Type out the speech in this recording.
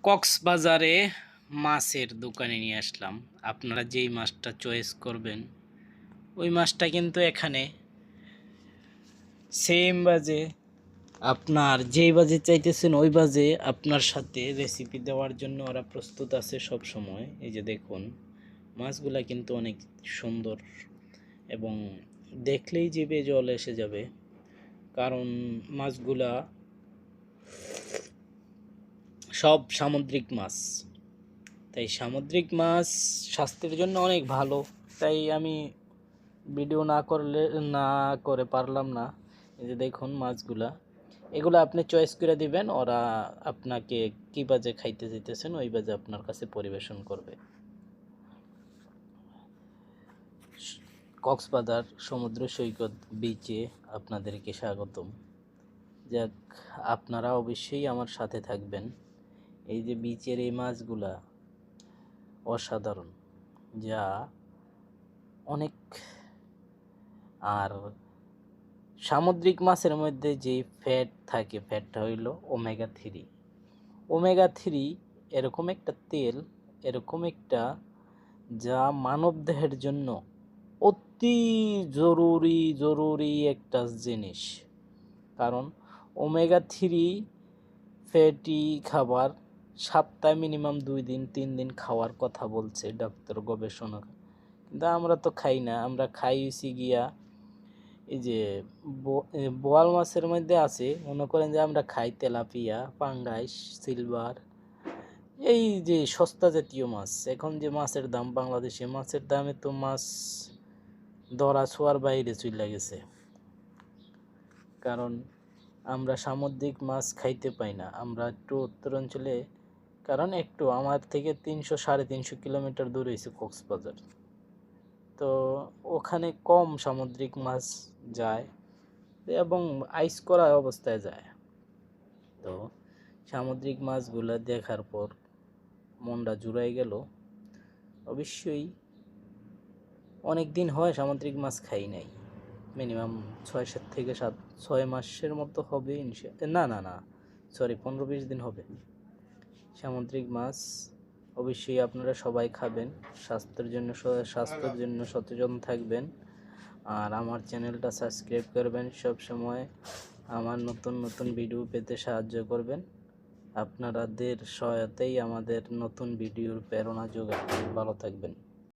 কক্সবাজারে মাছের দোকানে নিয়ে আসলাম। আপনারা যেই মাছটা চয়েস করবেন ওই মাছটা কিন্তু এখানে সেম বাজে, আপনার যেই বাজে চাইতেছেন ওই বাজে আপনার সাথে রেসিপি দেওয়ার জন্য ওরা প্রস্তুত আছে সব সময়। এই যে দেখুন, মাছগুলা কিন্তু অনেক সুন্দর এবং দেখলেই জিভে জল এসে যাবে, কারণ মাছগুলা সব সামুদ্রিক মাছ। তাই সামুদ্রিক মাছ স্বাস্থ্যের জন্য অনেক ভালো। তাই আমি ভিডিও না করে পারলাম না। এই যে দেখুন মাছগুলা, এগুলো আপনি চয়েস করে দিবেন, ওরা আপনাকে কী বাজে খাইতে যেতেছেন ওই বাজে আপনার কাছে পরিবেশন করবে। কক্সবাজার সমুদ্র সৈকত বিচে আপনাদেরকে স্বাগতম। যাক, আপনারা অবশ্যই আমার সাথে থাকবেন। এই যে বিচের এই মাছগুলা অসাধারণ, যা অনেক। আর সামুদ্রিক মাছের মধ্যে যে ফ্যাট থাকে, ফ্যাটটা হইল ওমেগা 3। ওমেগা 3 এরকম একটা তেল, এরকম একটা, যা মানব দেহের জন্য অতি জরুরি একটা জিনিস। কারণ ওমেগা 3 ফ্যাটি খাবার সপ্তাহে মিনিমাম 2 দিন 3 দিন খাওয়ার কথা বলছে ডাক্তার গবেষণা। কিন্তু আমরা তো খাই না, আমরা খাই হইছি গিয়া এই যে বোয়াল মাছের মধ্যে আছে, মনে করেন যে আমরা খাই তেলাপিয়া, পাঙ্গাস, সিলভার, এই যে সস্তা জাতীয় মাছ। এখন যে মাছের দাম, বাংলাদেশে মাছের দামে তো মাছ ধরা ছোঁয়ার বাইরে চলে গেছে, কারণ আমরা সামুদ্রিক মাছ খাইতে পাই না। আমরা একটু উত্তরাঞ্চলে, কারণ একটু আমার থেকে 300-350 কিলোমিটার দূরে হয়েছে কক্সবাজার, তো ওখানে কম সামুদ্রিক মাছ যায় এবং আইস করা অবস্থায় যায়। তো সামুদ্রিক মাছগুলো দেখার পর মনটা জুড়াই গেল। অবশ্যই অনেক দিন হয় সামুদ্রিক মাছ খাই নাই, মিনিমাম 6 মাসের মতো হবে। না, সরি, 15-20 দিন হবে। সামুদ্রিক মাছ অবশ্যই আপনারা সবাই খাবেন, স্বাস্থ্যের জন্য সচেতন থাকবেন। আর আমার চ্যানেলটা সাবস্ক্রাইব করবেন, সব সময় আমার নতুন ভিডিও পেতে সাহায্য করবেন। আপনাদের সহায়তাই আমাদের নতুন ভিডিওর প্রেরণা যোগায়। ভালো থাকবেন।